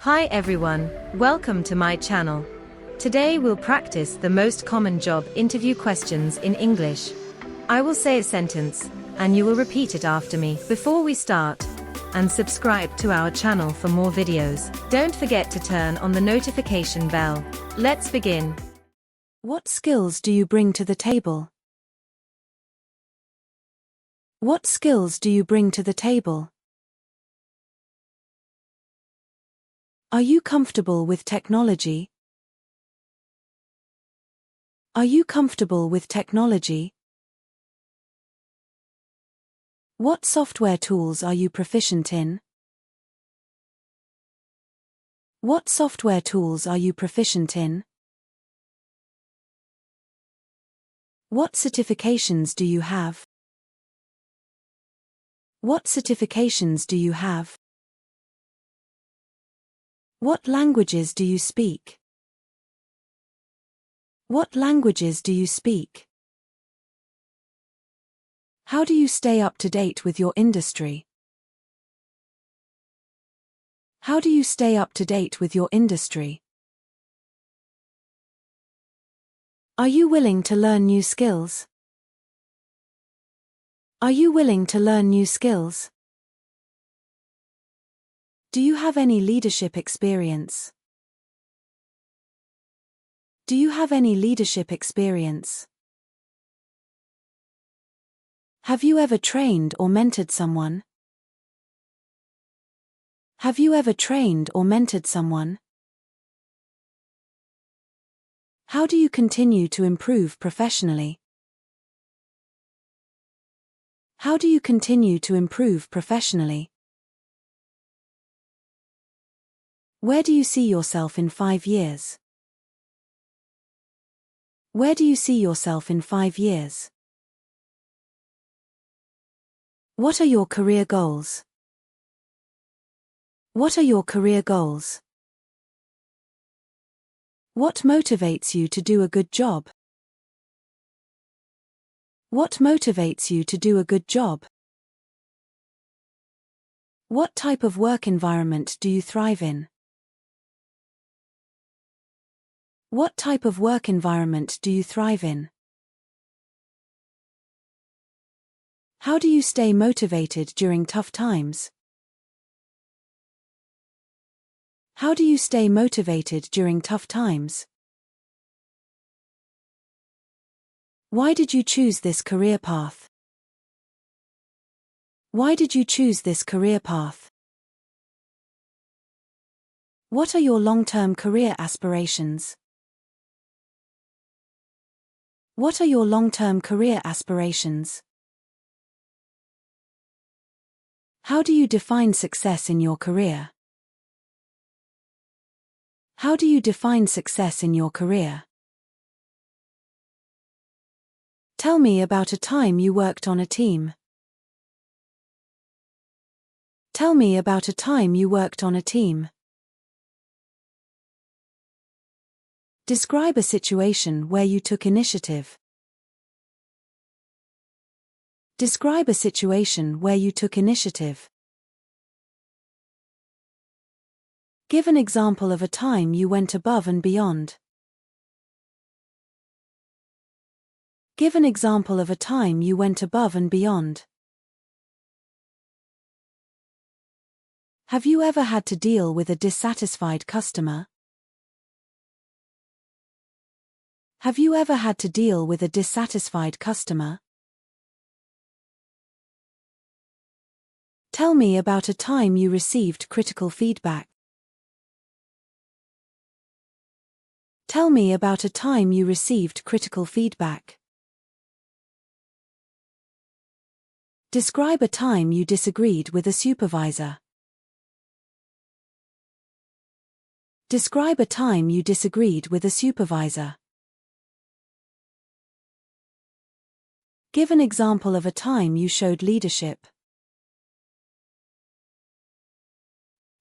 Hi everyone, welcome to my channel. Today we'll practice the most common job interview questions in English. I will say a sentence, and you will repeat it after me before we start. And subscribe to our channel for more videos. Don't forget to turn on the notification bell. Let's begin. What skills do you bring to the table? What skills do you bring to the table? Are you comfortable with technology? Are you comfortable with technology? What software tools are you proficient in? What software tools are you proficient in? What certifications do you have? What certifications do you have? What languages do you speak? What languages do you speak? How do you stay up to date with your industry? How do you stay up to date with your industry? Are you willing to learn new skills? Are you willing to learn new skills? Do you have any leadership experience? Do you have any leadership experience? Have you ever trained or mentored someone? Have you ever trained or mentored someone? How do you continue to improve professionally? How do you continue to improve professionally? Where do you see yourself in 5 years? Where do you see yourself in 5 years? What are your career goals? What are your career goals? What motivates you to do a good job? What motivates you to do a good job? What type of work environment do you thrive in? What type of work environment do you thrive in? How do you stay motivated during tough times? How do you stay motivated during tough times? Why did you choose this career path? Why did you choose this career path? What are your long-term career aspirations? What are your long-term career aspirations? How do you define success in your career? How do you define success in your career? Tell me about a time you worked on a team. Tell me about a time you worked on a team. Describe a situation where you took initiative. Describe a situation where you took initiative. Give an example of a time you went above and beyond. Give an example of a time you went above and beyond. Have you ever had to deal with a dissatisfied customer? Have you ever had to deal with a dissatisfied customer? Tell me about a time you received critical feedback. Tell me about a time you received critical feedback. Describe a time you disagreed with a supervisor. Describe a time you disagreed with a supervisor. Give an example of a time you showed leadership.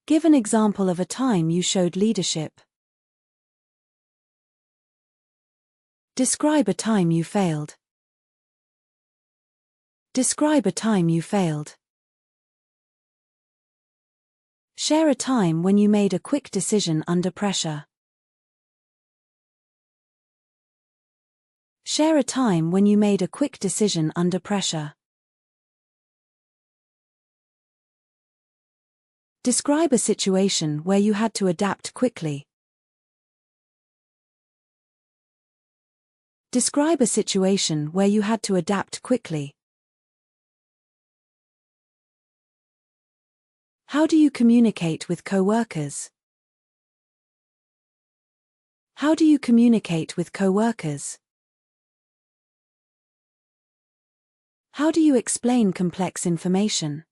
Give an example of a time you showed leadership. Describe a time you failed. Describe a time you failed. Share a time when you made a quick decision under pressure. Share a time when you made a quick decision under pressure. Describe a situation where you had to adapt quickly. Describe a situation where you had to adapt quickly. How do you communicate with coworkers? How do you communicate with coworkers? How do you explain complex information?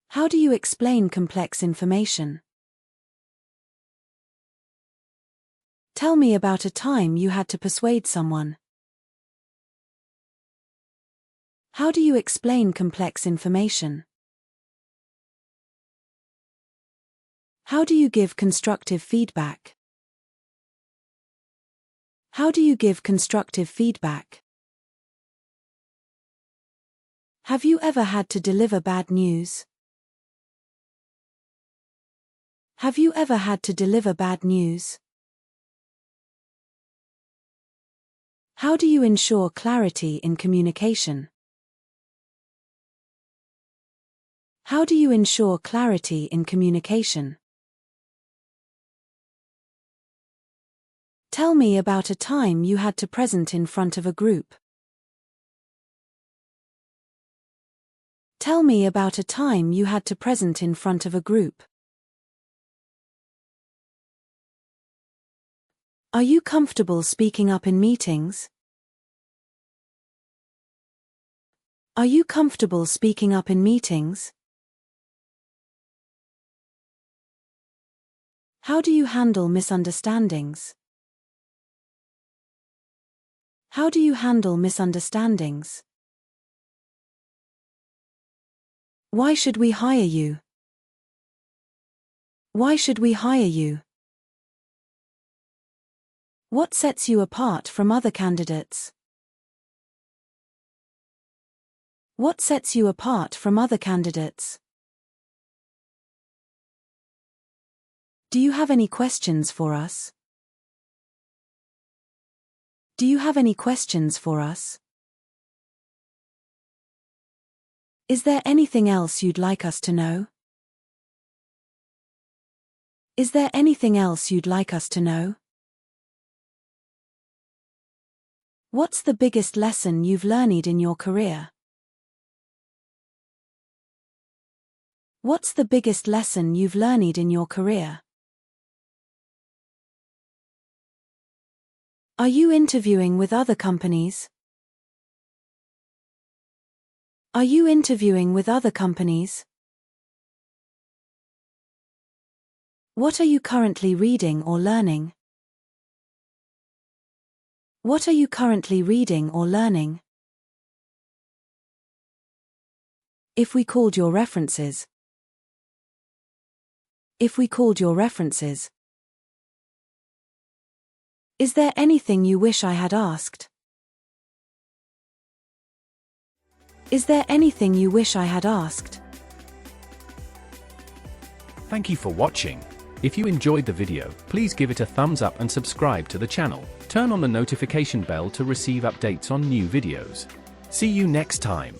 How do you explain complex information? Tell me about a time you had to persuade someone. How do you explain complex information? How do you give constructive feedback? How do you give constructive feedback? Have you ever had to deliver bad news? Have you ever had to deliver bad news? How do you ensure clarity in communication? How do you ensure clarity in communication? Tell me about a time you had to present in front of a group. Tell me about a time you had to present in front of a group. Are you comfortable speaking up in meetings? Are you comfortable speaking up in meetings? How do you handle misunderstandings? How do you handle misunderstandings? Why should we hire you? Why should we hire you? What sets you apart from other candidates? What sets you apart from other candidates? Do you have any questions for us? Do you have any questions for us? Is there anything else you'd like us to know? Is there anything else you'd like us to know? What's the biggest lesson you've learned in your career? What's the biggest lesson you've learned in your career? Are you interviewing with other companies? Are you interviewing with other companies? What are you currently reading or learning? What are you currently reading or learning? If we called your references. If we called your references. Is there anything you wish I had asked? Is there anything you wish I had asked? Thank you for watching. If you enjoyed the video, please give it a thumbs up and subscribe to the channel. Turn on the notification bell to receive updates on new videos. See you next time.